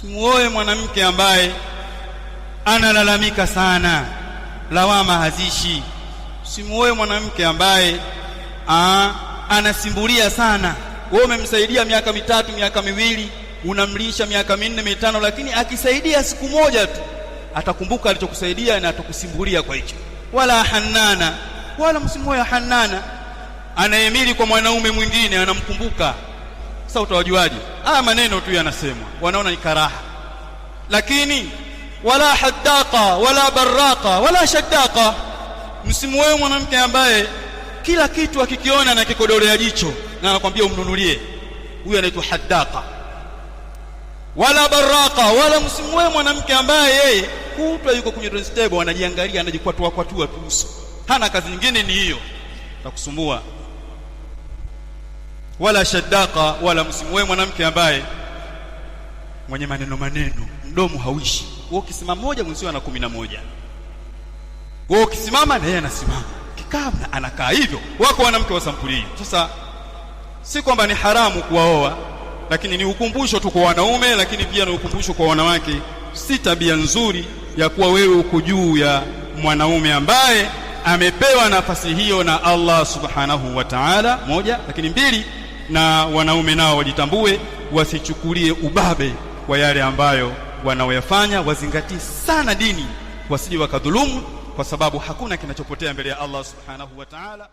Simuoe mwanamke ambaye analalamika sana, lawama hazishi. Simuoe mwanamke ambaye anasimbulia sana. Wewe umemsaidia miaka mitatu, miaka miwili, unamlisha miaka 4, 5, lakini akisaidia siku moja tu atakumbuka alichokusaidia na atakusimbulia kwa hicho. Wala hanana, wala msimuoe hanana, anayemili kwa mwanaume mwingine anamkumbuka. Sasa utawajuaje? Maneno tu yanasemwa, wanaona ni karaha. Lakini wala haddaqa wala barraqa wala shaddaqa, msimuoe mwanamke ambaye kila kitu akikiona na kikodolea jicho na anakuambia umnunulie. Huyu anaitwa haddaqa. Wala barraqa, wala msimuoe mwanamke ambaye yeye kutwa yuko kwenye dressing table anajiangalia, anajikwatua kwatua tu uso, hana kazi nyingine ni hiyo, takusumbua. Wala shaddaqa, wala msimuoe mwanamke ambaye mwenye maneno, mdomo hauishi. Wewe ukisimama moja mwenzio ana 11. Wewe ukisimama na yeye anasimama, kikaa anakaa hivyo. Wako wanawake wa sampuli hiyo. Sasa si kwamba ni haramu kuwaoa, lakini ni ukumbusho tu kwa wanaume, lakini pia ni ukumbusho kwa wanawake. Si tabia nzuri ya kuwa wewe uko juu ya mwanaume ambaye amepewa nafasi hiyo na Allah subhanahu wa ta'ala, moja. Lakini mbili, na wanaume nao wajitambue, wasichukulie ubabe kwa yale ambayo wanaoyafanya, wazingatie sana dini, wasije wakadhulumu, kwa sababu hakuna kinachopotea mbele ya Allah subhanahu wa ta'ala.